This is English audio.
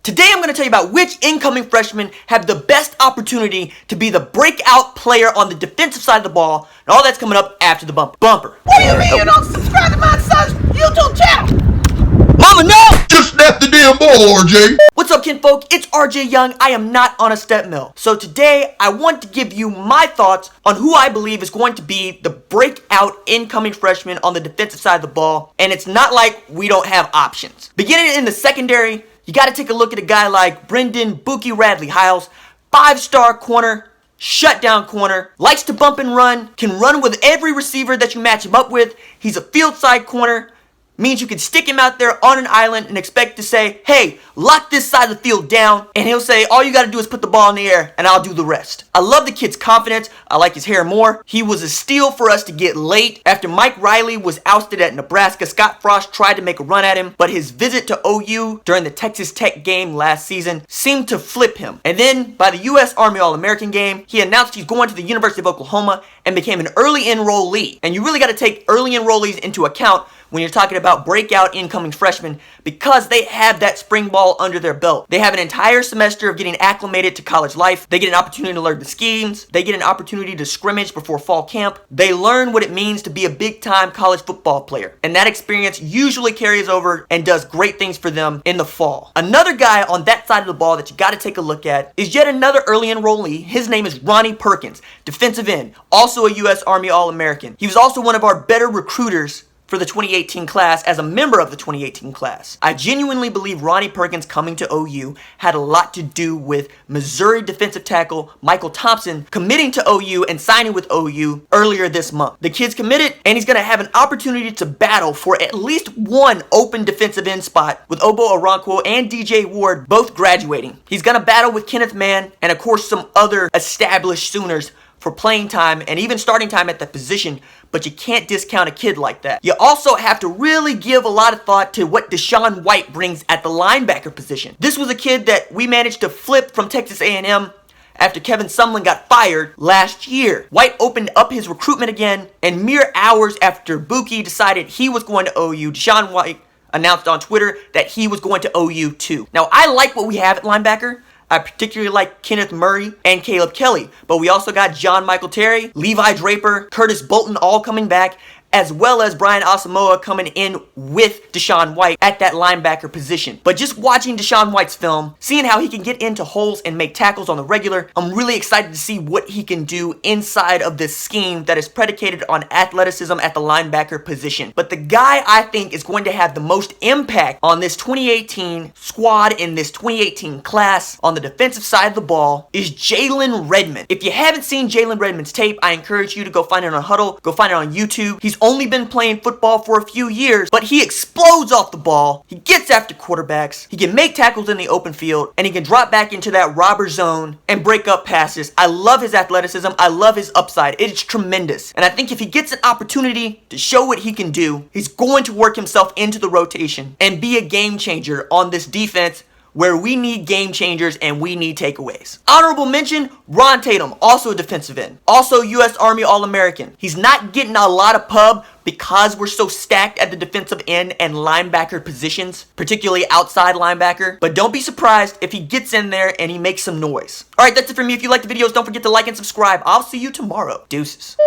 Today I'm going to tell you about which incoming freshmen have the best opportunity to be the breakout player on the defensive side of the ball, and all that's coming up after the bumper. What do you mean you don't subscribe to my son's YouTube channel? Mama, no! Just snap the damn ball, RJ. What's up, kinfolk? It's RJ Young. I am not on a step mill. So today, I want to give you my thoughts on who I believe is going to be the breakout incoming freshman on the defensive side of the ball. And it's not like we don't have options. Beginning in the secondary, you got to take a look at a guy like Bookie Radley-Hiles, 5-star corner, shutdown corner, likes to bump and run, can run with every receiver that you match him up with. He's a field side corner. Means you can stick him out there on an island and expect to say, hey, lock this side of the field down, and he'll say, all you got to do is put the ball in the air and I'll do the rest. I love the kid's confidence. I like his hair more. He was a steal for us to get late. After Mike Riley was ousted at Nebraska, Scott Frost tried to make a run at him, but his visit to OU during the Texas Tech game last season seemed to flip him. And then by the U.S. Army All-American game, he announced he's going to the University of Oklahoma and became an early enrollee. And you really got to take early enrollees into account when you're talking about breakout incoming freshmen, because they have that spring ball under their belt. They have an entire semester of getting acclimated to college life. They get an opportunity to learn the schemes. They get an opportunity to scrimmage before fall camp. They learn what it means to be a big-time college football player. And that experience usually carries over and does great things for them in the fall. Another guy on that side of the ball that you got to take a look at is yet another early enrollee. His name is Ronnie Perkins, defensive end, also a U.S. Army All-American. He was also one of our better recruiters for the 2018 class as a member of the 2018 class. I genuinely believe Ronnie Perkins coming to OU had a lot to do with Missouri defensive tackle Michael Thompson committing to OU and signing with OU earlier this month. The kid's committed, and he's going to have an opportunity to battle for at least one open defensive end spot with Obo Oronquo and DJ Ward both graduating. He's going to battle with Kenneth Mann and of course some other established Sooners for playing time and even starting time at that position, but you can't discount a kid like that. You also have to really give a lot of thought to what Deshaun White brings at the linebacker position. This was a kid that we managed to flip from Texas A&M after Kevin Sumlin got fired last year. White opened up his recruitment again, and mere hours after Bookie decided he was going to OU, Deshaun White announced on Twitter that he was going to OU too. Now, I like what we have at linebacker. I particularly like Kenneth Murray and Caleb Kelly, but we also got John Michael Terry, Levi Draper, Curtis Bolton all coming back, as well as Brian Asamoah coming in with Deshaun White at that linebacker position. But just watching Deshaun White's film, seeing how he can get into holes and make tackles on the regular, I'm really excited to see what he can do inside of this scheme that is predicated on athleticism at the linebacker position. But the guy I think is going to have the most impact on this 2018 squad in this 2018 class on the defensive side of the ball is Jalen Redmond. If you haven't seen Jalen Redmond's tape, I encourage you to go find it on Huddle, go find it on YouTube. He's only been playing football for a few years, but he explodes off the ball. He gets after quarterbacks. He can make tackles in the open field, and he can drop back into that robber zone and break up passes. I love his athleticism. I love his upside. It is tremendous. And I think if he gets an opportunity to show what he can do, he's going to work himself into the rotation and be a game changer on this defense where we need game changers and we need takeaways. Honorable mention, Ron Tatum, also a defensive end, also U.S. Army All-American. He's not getting a lot of pub because we're so stacked at the defensive end and linebacker positions, particularly outside linebacker, but don't be surprised if he gets in there and he makes some noise. All right, that's it for me. If you like the videos, don't forget to like and subscribe. I'll see you tomorrow. Deuces.